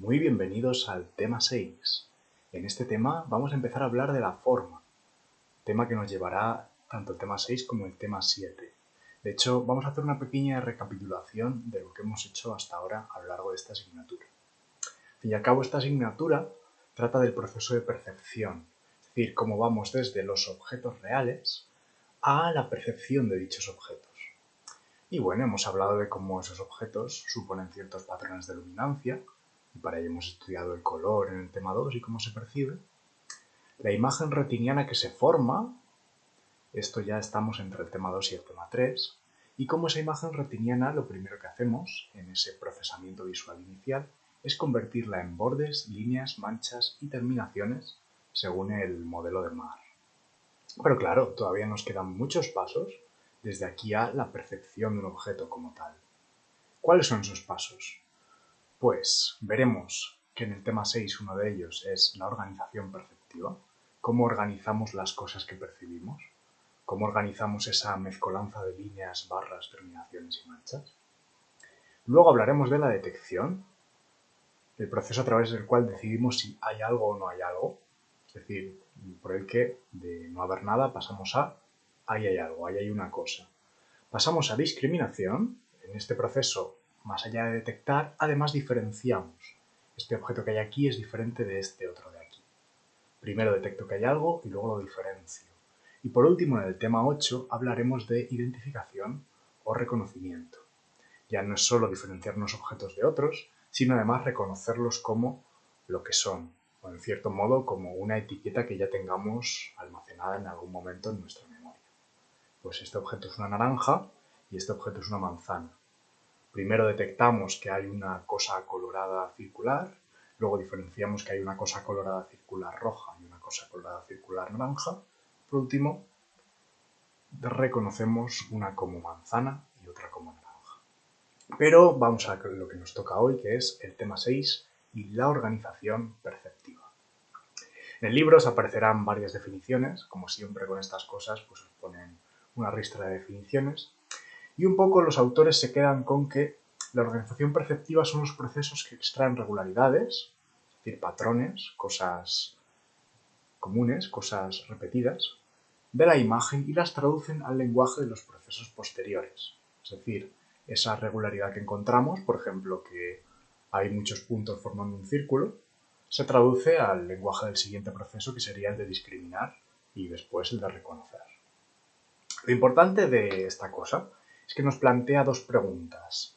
Muy bienvenidos al tema 6. En este tema vamos a empezar a hablar de la forma, tema que nos llevará tanto el tema 6 como el tema 7. De hecho, vamos a hacer una pequeña recapitulación de lo que hemos hecho hasta ahora a lo largo de esta asignatura. Al fin y al cabo, esta asignatura trata del proceso de percepción, es decir, cómo vamos desde los objetos reales a la percepción de dichos objetos. Y bueno, hemos hablado de cómo esos objetos suponen ciertos patrones de luminancia, y para ello hemos estudiado el color en el tema 2 y cómo se percibe. La imagen retiniana que se forma, esto ya estamos entre el tema 2 y el tema 3, y cómo esa imagen retiniana lo primero que hacemos en ese procesamiento visual inicial es convertirla en bordes, líneas, manchas y terminaciones según el modelo de Marr. Pero claro, todavía nos quedan muchos pasos desde aquí a la percepción de un objeto como tal. ¿Cuáles son esos pasos? Pues veremos que en el tema 6 uno de ellos es la organización perceptiva, cómo organizamos las cosas que percibimos, cómo organizamos esa mezcolanza de líneas, barras, terminaciones y manchas. Luego hablaremos de la detección, el proceso a través del cual decidimos si hay algo o no hay algo, es decir, por el que de no haber nada pasamos a ahí hay algo, ahí hay una cosa. Pasamos a discriminación. En este proceso, más allá de detectar, además diferenciamos. Este objeto que hay aquí es diferente de este otro de aquí. Primero detecto que hay algo y luego lo diferencio. Y por último, en el tema 8, hablaremos de identificación o reconocimiento. Ya no es solo diferenciar unos objetos de otros, sino además reconocerlos como lo que son, o en cierto modo como una etiqueta que ya tengamos almacenada en algún momento en nuestra memoria. Pues este objeto es una naranja y este objeto es una manzana. Primero detectamos que hay una cosa colorada circular, luego diferenciamos que hay una cosa colorada circular roja y una cosa colorada circular naranja. Por último, reconocemos una como manzana y otra como naranja. Pero vamos a lo que nos toca hoy, que es el tema 6 y la organización perceptiva. En el libro os aparecerán varias definiciones, como siempre con estas cosas, pues os ponen una ristra de definiciones, y un poco los autores se quedan con que la organización perceptiva son los procesos que extraen regularidades, es decir, patrones, cosas comunes, cosas repetidas, de la imagen y las traducen al lenguaje de los procesos posteriores. Es decir, esa regularidad que encontramos, por ejemplo, que hay muchos puntos formando un círculo, se traduce al lenguaje del siguiente proceso, que sería el de discriminar y después el de reconocer. Lo importante de esta cosa es que nos plantea dos preguntas.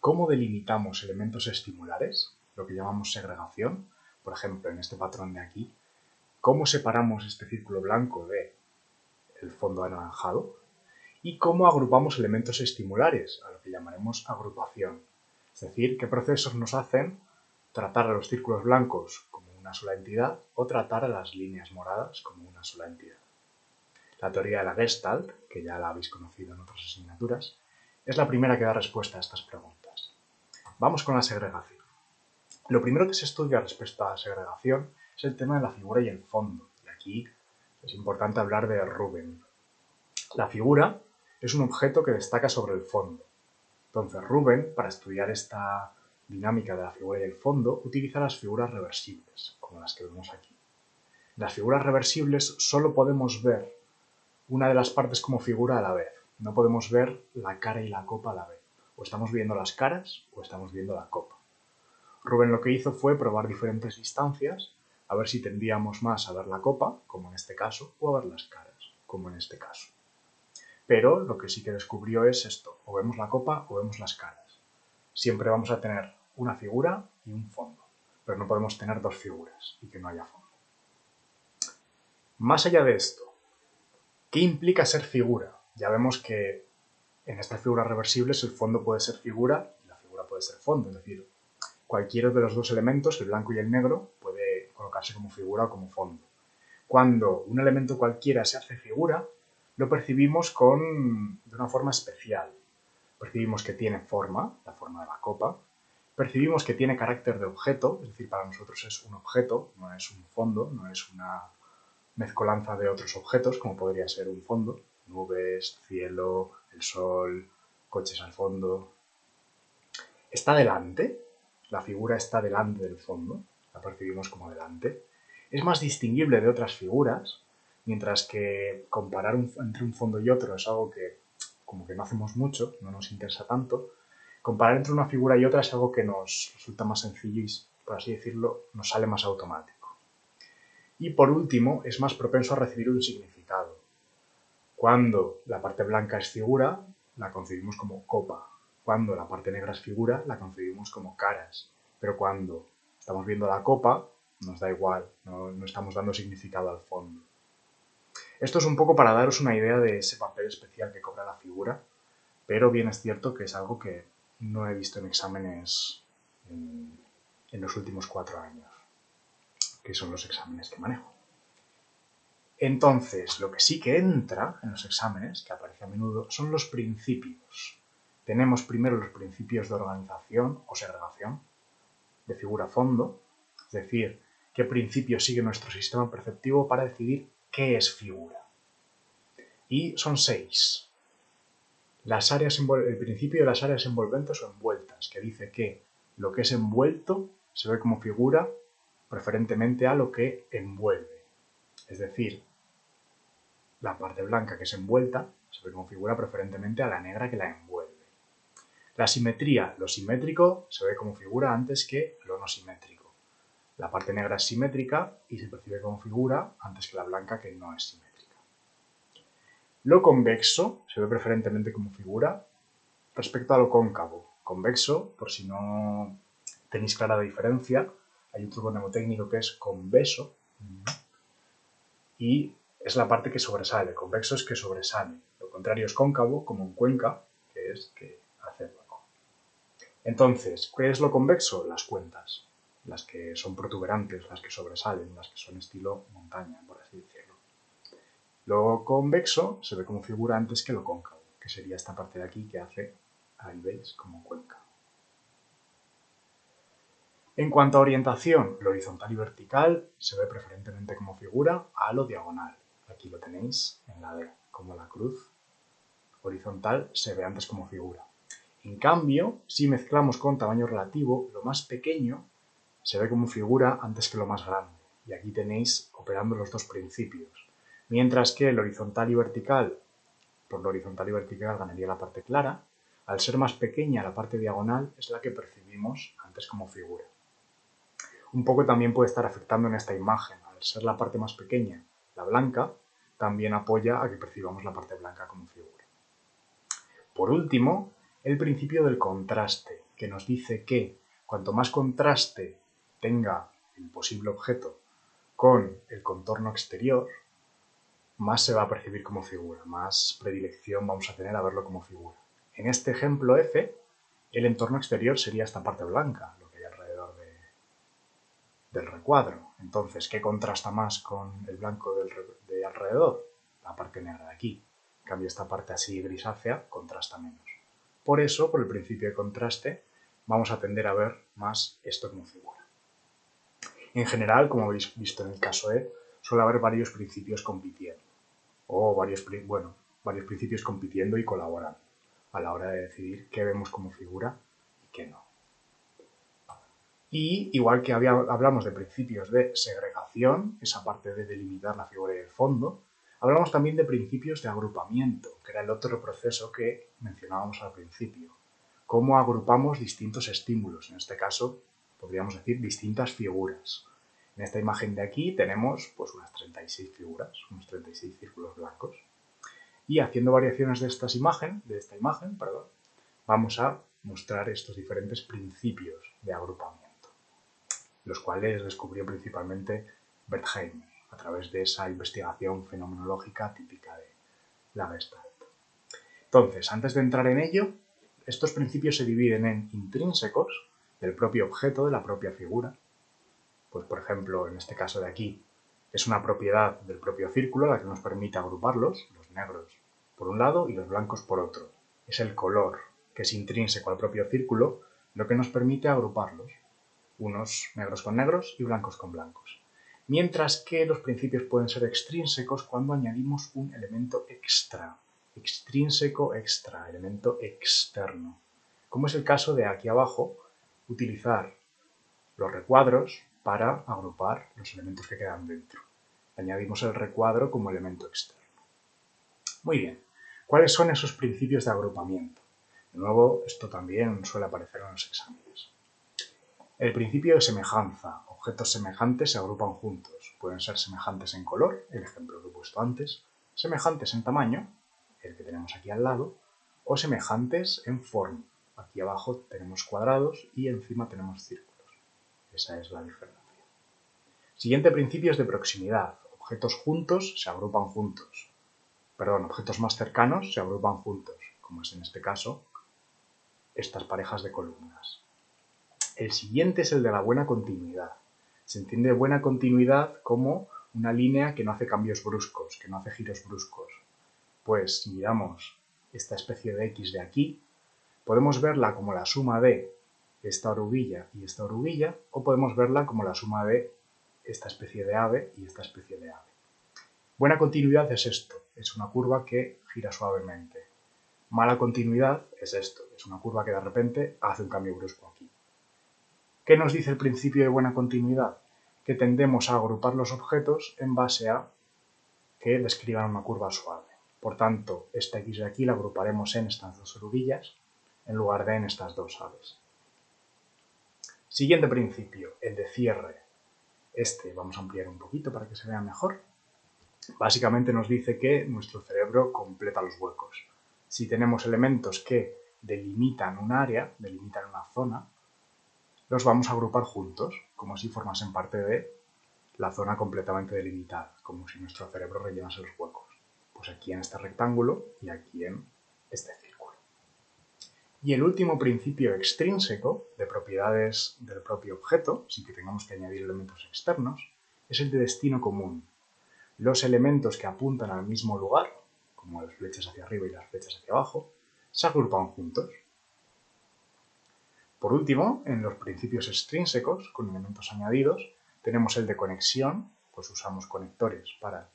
¿Cómo delimitamos elementos estimulares? Lo que llamamos segregación. Por ejemplo, en este patrón de aquí, ¿cómo separamos este círculo blanco del fondo anaranjado? Y cómo agrupamos elementos estimulares, a lo que llamaremos agrupación. Es decir, qué procesos nos hacen tratar a los círculos blancos como una sola entidad o tratar a las líneas moradas como una sola entidad. La teoría de la Gestalt, que ya la habéis conocido en otras asignaturas, es la primera que da respuesta a estas preguntas. Vamos con la segregación. Lo primero que se estudia respecto a la segregación es el tema de la figura y el fondo. Y aquí es importante hablar de Rubén. La figura es un objeto que destaca sobre el fondo. Entonces Rubén, para estudiar esta dinámica de la figura y el fondo, utiliza las figuras reversibles, como las que vemos aquí. En las figuras reversibles solo podemos ver una de las partes como figura a la vez. No podemos ver la cara y la copa a la vez. O estamos viendo las caras o estamos viendo la copa. Rubén lo que hizo fue probar diferentes distancias, a ver si tendríamos más a ver la copa, como en este caso, o a ver las caras, como en este caso. Pero lo que sí que descubrió es esto, o vemos la copa o vemos las caras. Siempre vamos a tener una figura y un fondo, pero no podemos tener dos figuras y que no haya fondo. Más allá de esto, ¿qué implica ser figura? Ya vemos que en estas figuras reversibles el fondo puede ser figura y la figura puede ser fondo, es decir, cualquiera de los dos elementos, el blanco y el negro, puede colocarse como figura o como fondo. Cuando un elemento cualquiera se hace figura, lo percibimos de una forma especial. Percibimos que tiene forma, la forma de la copa, percibimos que tiene carácter de objeto, es decir, para nosotros es un objeto, no es un fondo, no es una mezcolanza de otros objetos, como podría ser un fondo, nubes, cielo, el sol, coches al fondo. Está delante. la figura está delante del fondo, la percibimos como delante. Es más distinguible de otras figuras, mientras que comparar entre un fondo y otro es algo que como que no hacemos mucho, no nos interesa tanto. Comparar entre una figura y otra es algo que nos resulta más sencillo y, por así decirlo, nos sale más automático. Y por último, es más propenso a recibir un significado. Cuando la parte blanca es figura, la concebimos como copa. Cuando la parte negra es figura, la concebimos como caras. Pero cuando estamos viendo la copa, nos da igual, no estamos dando significado al fondo. Esto es un poco para daros una idea de ese papel especial que cobra la figura, pero bien es cierto que es algo que no he visto en exámenes en los últimos 4 años, que son los exámenes que manejo. Entonces, lo que sí que entra en los exámenes, que aparece a menudo, son los principios. Tenemos primero los principios de organización o segregación, de figura-fondo, es decir, qué principio sigue nuestro sistema perceptivo para decidir qué es figura. Y son 6. El principio de las áreas envolventes o envueltas, que dice que lo que es envuelto se ve como figura preferentemente a lo que envuelve. Es decir, la parte blanca que es envuelta se ve como figura preferentemente a la negra que la envuelve. La simetría, lo simétrico, se ve como figura antes que lo no simétrico. La parte negra es simétrica y se percibe como figura antes que la blanca que no es simétrica. Lo convexo se ve preferentemente como figura respecto a lo cóncavo. Convexo, por si no tenéis clara la diferencia, hay un truco mnemotécnico que es convexo y es la parte que sobresale. Convexo es que sobresale. Lo contrario es cóncavo, como en Cuenca, que es que hace hueco. Entonces, ¿qué es lo convexo? Las cuentas. Las que son protuberantes, las que sobresalen, las que son estilo montaña, por así decirlo. Lo convexo se ve como figura antes que lo cóncavo, que sería esta parte de aquí que hace, ahí veis, como Cuenca. En cuanto a orientación, lo horizontal y vertical se ve preferentemente como figura a lo diagonal. Aquí lo tenéis en la D, como la cruz. Horizontal se ve antes como figura. En cambio, si mezclamos con tamaño relativo, lo más pequeño se ve como figura antes que lo más grande. Y aquí tenéis operando los dos principios. Mientras que el horizontal y vertical, por lo horizontal y vertical ganaría la parte clara, al ser más pequeña la parte diagonal es la que percibimos antes como figura. Un poco también puede estar afectando en esta imagen. Al ser la parte más pequeña, la blanca, también apoya a que percibamos la parte blanca como figura. Por último, el principio del contraste, que nos dice que cuanto más contraste tenga el posible objeto con el contorno exterior, más se va a percibir como figura, más predilección vamos a tener a verlo como figura. En este ejemplo F, el entorno exterior sería esta parte blanca, lo que hay alrededor del recuadro. Entonces, ¿qué contrasta más con el blanco de alrededor? La parte negra de aquí. En cambio, esta parte así grisácea contrasta menos. Por eso, por el principio de contraste, vamos a tender a ver más esto como figura. En general, como habéis visto en el caso E, suele haber varios principios compitiendo. O varios principios compitiendo y colaborando a la hora de decidir qué vemos como figura y qué no. Y igual que hablamos de principios de segregación, esa parte de delimitar la figura y el fondo, hablamos también de principios de agrupamiento, que era el otro proceso que mencionábamos al principio. Cómo agrupamos distintos estímulos, en este caso podríamos decir distintas figuras. En esta imagen de aquí tenemos pues unas 36 figuras, unos 36 círculos blancos. Y haciendo variaciones de esta imagen, vamos a mostrar estos diferentes principios de agrupamiento, los cuales descubrió principalmente Wertheimer a través de esa investigación fenomenológica típica de la Gestalt. Entonces, antes de entrar en ello, estos principios se dividen en intrínsecos del propio objeto, de la propia figura. Pues, por ejemplo, en este caso de aquí, es una propiedad del propio círculo la que nos permite agruparlos, los negros por un lado y los blancos por otro. Es el color, que es intrínseco al propio círculo, lo que nos permite agruparlos, unos negros con negros y blancos con blancos. Mientras que los principios pueden ser extrínsecos cuando añadimos un elemento extra. Extrínseco, extra, elemento externo. Como es el caso de aquí abajo, utilizar los recuadros para agrupar los elementos que quedan dentro. Añadimos el recuadro como elemento externo. Muy bien, ¿cuáles son esos principios de agrupamiento? De nuevo, esto también suele aparecer en los exámenes. El principio de semejanza. Objetos semejantes se agrupan juntos. Pueden ser semejantes en color, el ejemplo que he puesto antes, semejantes en tamaño, el que tenemos aquí al lado, o semejantes en forma. Aquí abajo tenemos cuadrados y encima tenemos círculos. Esa es la diferencia. Siguiente principio es de proximidad. Objetos juntos se agrupan juntos. Objetos más cercanos se agrupan juntos, como es en este caso estas parejas de columnas. El siguiente es el de la buena continuidad. Se entiende buena continuidad como una línea que no hace cambios bruscos, que no hace giros bruscos. Pues si miramos esta especie de X de aquí, podemos verla como la suma de esta oruguilla y esta oruguilla, o podemos verla como la suma de esta especie de ave y esta especie de ave. Buena continuidad es esto, es una curva que gira suavemente. Mala continuidad es esto, es una curva que de repente hace un cambio brusco aquí. ¿Qué nos dice el principio de buena continuidad? Que tendemos a agrupar los objetos en base a que describan una curva suave. Por tanto, esta X de aquí la agruparemos en estas dos oruguillas en lugar de en estas dos aves. Siguiente principio, el de cierre. Este vamos a ampliar un poquito para que se vea mejor. Básicamente nos dice que nuestro cerebro completa los huecos. Si tenemos elementos que delimitan un área, delimitan una zona, los vamos a agrupar juntos, como si formasen parte de la zona completamente delimitada, como si nuestro cerebro rellenase los huecos. Pues aquí en este rectángulo y aquí en este círculo. Y el último principio extrínseco de propiedades del propio objeto, sin que tengamos que añadir elementos externos, es el de destino común. Los elementos que apuntan al mismo lugar, como las flechas hacia arriba y las flechas hacia abajo, se agrupan juntos. Por último, en los principios extrínsecos, con elementos añadidos, tenemos el de conexión, pues usamos conectores para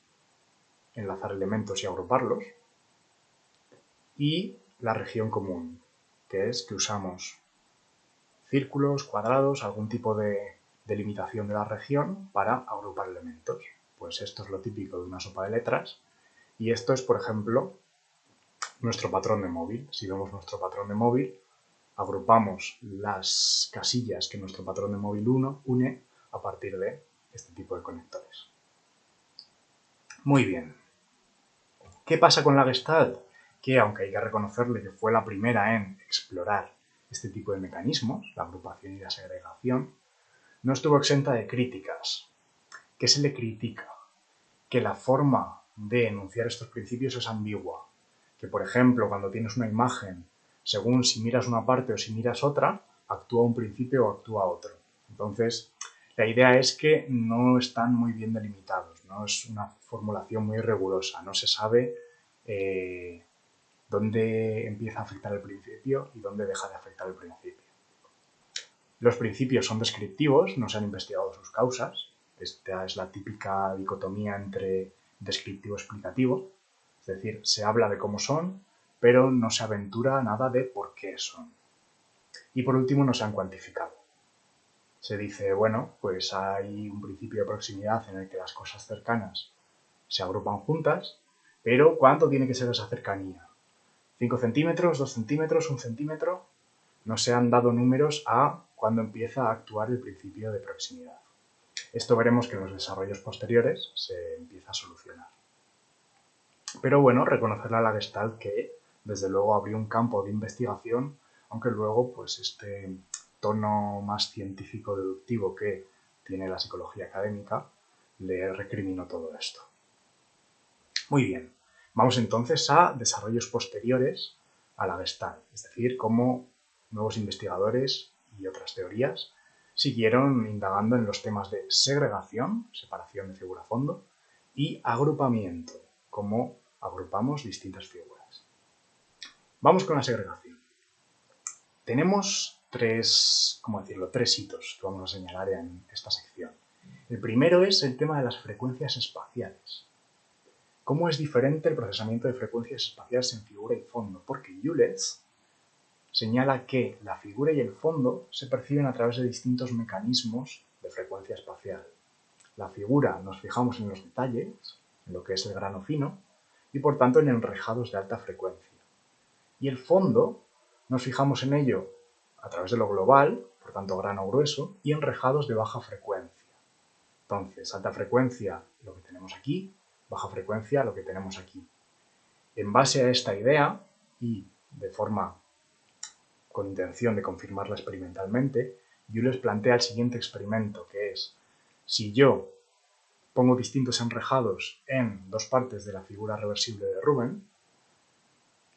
enlazar elementos y agruparlos, y la región común, que es que usamos círculos, cuadrados, algún tipo de delimitación de la región para agrupar elementos. Pues esto es lo típico de una sopa de letras, y esto es, por ejemplo, nuestro patrón de móvil. Si vemos nuestro patrón de móvil, agrupamos las casillas que nuestro patrón de móvil une a partir de este tipo de conectores. Muy bien. ¿Qué pasa con la Gestalt? Que, aunque hay que reconocerle que fue la primera en explorar este tipo de mecanismos, la agrupación y la segregación, no estuvo exenta de críticas. ¿Qué se le critica? Que la forma de enunciar estos principios es ambigua. Que, por ejemplo, cuando tienes una imagen, según si miras una parte o si miras otra, actúa un principio o actúa otro. Entonces, la idea es que no están muy bien delimitados, no es una formulación muy rigurosa, no se sabe dónde empieza a afectar el principio y dónde deja de afectar el principio. Los principios son descriptivos, no se han investigado sus causas. Esta es la típica dicotomía entre descriptivo y explicativo. Es decir, se habla de cómo son, pero no se aventura nada de por qué son. Y por último, no se han cuantificado. Se dice, bueno, pues hay un principio de proximidad en el que las cosas cercanas se agrupan juntas, pero ¿cuánto tiene que ser esa cercanía? ¿5 centímetros, 2 centímetros, 1 centímetro? No se han dado números a cuando empieza a actuar el principio de proximidad. Esto veremos que en los desarrollos posteriores se empieza a solucionar. Pero bueno, reconocerle a la Gestalt que desde luego abrió un campo de investigación, aunque luego pues este tono más científico-deductivo que tiene la psicología académica le recriminó todo esto. Muy bien, vamos entonces a desarrollos posteriores a la Gestalt, es decir, cómo nuevos investigadores y otras teorías siguieron indagando en los temas de segregación, separación de figura-fondo, y agrupamiento, cómo agrupamos distintas figuras. Vamos con la segregación. Tenemos tres hitos que vamos a señalar en esta sección. El primero es el tema de las frecuencias espaciales. ¿Cómo es diferente el procesamiento de frecuencias espaciales en figura y fondo? Porque Hewlett señala que la figura y el fondo se perciben a través de distintos mecanismos de frecuencia espacial. La figura nos fijamos en los detalles, en lo que es el grano fino, y por tanto en enrejados de alta frecuencia. Y el fondo nos fijamos en ello a través de lo global, por tanto grano grueso, y enrejados de baja frecuencia. Entonces, alta frecuencia, lo que tenemos aquí, baja frecuencia, lo que tenemos aquí. En base a esta idea, y de forma con intención de confirmarla experimentalmente, yo les plantea el siguiente experimento, que es, si yo pongo distintos enrejados en dos partes de la figura reversible de Rubén,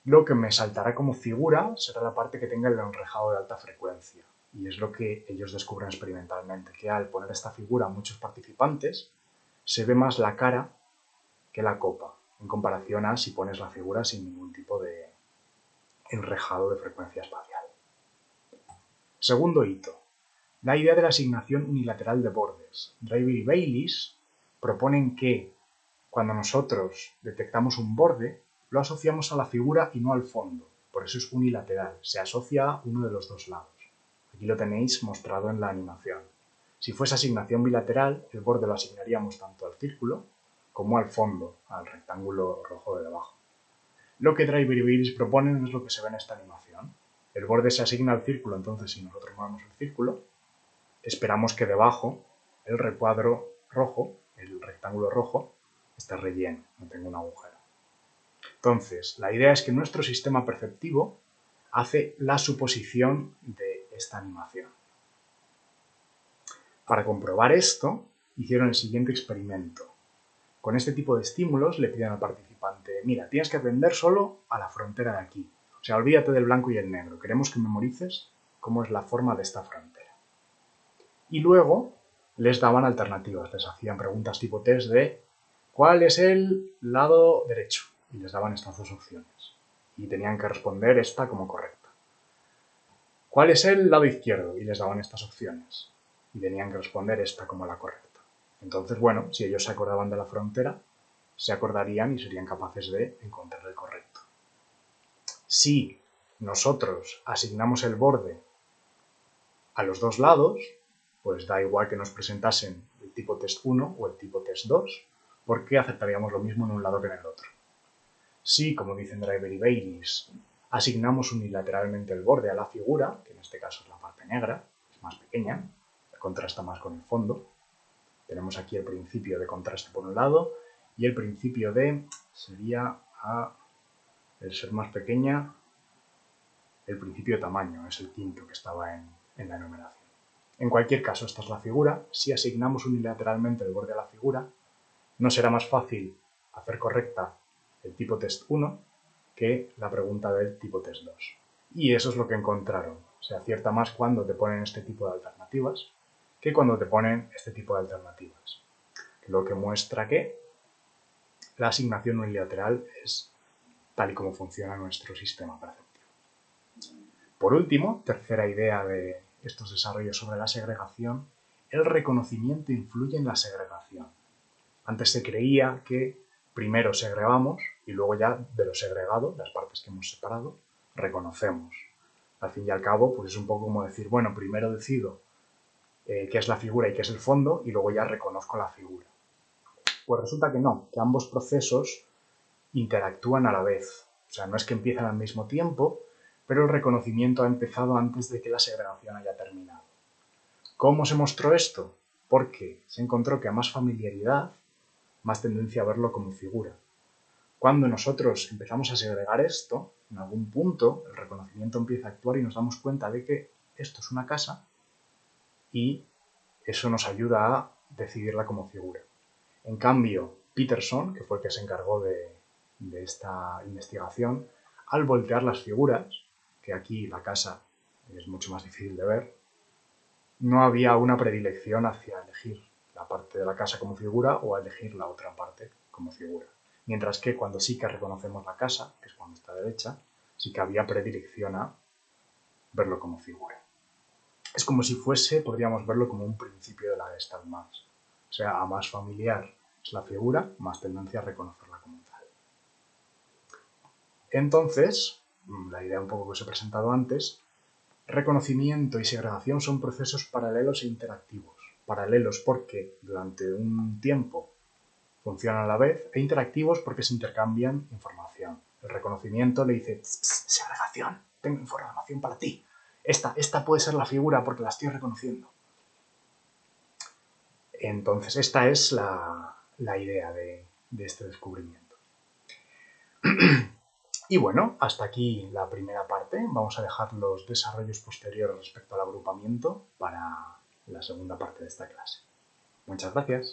lo que me saltará como figura será la parte que tenga el enrejado de alta frecuencia. Y es lo que ellos descubren experimentalmente, que al poner esta figura a muchos participantes, se ve más la cara que la copa, en comparación a si pones la figura sin ningún tipo de enrejado de frecuencia espacial. Segundo hito, la idea de la asignación unilateral de bordes. Driver y Bayliss proponen que cuando nosotros detectamos un borde, lo asociamos a la figura y no al fondo. Por eso es unilateral, se asocia a uno de los dos lados. Aquí lo tenéis mostrado en la animación. Si fuese asignación bilateral, el borde lo asignaríamos tanto al círculo como al fondo, al rectángulo rojo de debajo. Lo que Driver y Bayliss proponen es lo que se ve en esta animación. El borde se asigna al círculo, entonces si nosotros movemos el círculo, esperamos que debajo el recuadro rojo, el rectángulo rojo, esté relleno, no tenga un agujero. Entonces, la idea es que nuestro sistema perceptivo hace la suposición de esta animación. Para comprobar esto, hicieron el siguiente experimento. Con este tipo de estímulos le piden al participante, mira, tienes que aprender solo a la frontera de aquí. O sea, olvídate del blanco y el negro. Queremos que memorices cómo es la forma de esta frontera. Y luego les daban alternativas, les hacían preguntas tipo test de ¿cuál es el lado derecho? Y les daban estas dos opciones. Y tenían que responder esta como correcta. ¿Cuál es el lado izquierdo? Y les daban estas opciones. Y tenían que responder esta como la correcta. Entonces, bueno, si ellos se acordaban de la frontera, se acordarían y serían capaces de encontrar el correcto. Si nosotros asignamos el borde a los dos lados, pues da igual que nos presentasen el tipo test 1 o el tipo test 2, porque aceptaríamos lo mismo en un lado que en el otro. Si, como dicen Driver y Bayliss, asignamos unilateralmente el borde a la figura, que en este caso es la parte negra, es más pequeña, contrasta más con el fondo, tenemos aquí el principio de contraste por un lado y el principio de, sería el ser más pequeña, el principio de tamaño, es el quinto que estaba en la enumeración. En cualquier caso, esta es la figura. Si asignamos unilateralmente el borde a la figura, no será más fácil hacer correcta el tipo test 1 que la pregunta del tipo test 2. Y eso es lo que encontraron. Se acierta más cuando te ponen este tipo de alternativas que cuando te ponen este tipo de alternativas. Lo que muestra que la asignación unilateral es tal y como funciona nuestro sistema perceptivo. Por último, tercera idea de estos desarrollos sobre la segregación, el reconocimiento influye en la segregación. Antes se creía que primero segregamos y luego ya de lo segregado, las partes que hemos separado, reconocemos. Al fin y al cabo, pues es un poco como decir, bueno, primero decido qué es la figura y qué es el fondo y luego ya reconozco la figura. Pues resulta que no, que ambos procesos interactúan a la vez. O sea, no es que empiecen al mismo tiempo, pero el reconocimiento ha empezado antes de que la segregación haya terminado. ¿Cómo se mostró esto? Porque se encontró que a más familiaridad, más tendencia a verlo como figura. Cuando nosotros empezamos a segregar esto, en algún punto el reconocimiento empieza a actuar y nos damos cuenta de que esto es una casa y eso nos ayuda a decidirla como figura. En cambio, Peterson, que fue el que se encargó de esta investigación, al voltear las figuras, que aquí la casa es mucho más difícil de ver, no había una predilección hacia elegir la parte de la casa como figura o a elegir la otra parte como figura. Mientras que cuando sí que reconocemos la casa, que es cuando está derecha, sí que había predilección a verlo como figura. Es como si fuese, podríamos verlo como un principio de la Gestalt más. O sea, a más familiar es la figura, más tendencia a reconocerla como tal. Entonces, la idea un poco que os he presentado antes, reconocimiento y segregación son procesos paralelos e interactivos. Paralelos porque durante un tiempo funcionan a la vez e interactivos porque se intercambian información. El reconocimiento le dice, segregación, tengo información para ti. Esta puede ser la figura porque la estoy reconociendo. Entonces, esta es la idea de este descubrimiento. Y bueno, hasta aquí la primera parte. Vamos a dejar los desarrollos posteriores respecto al agrupamiento para la segunda parte de esta clase. Muchas gracias.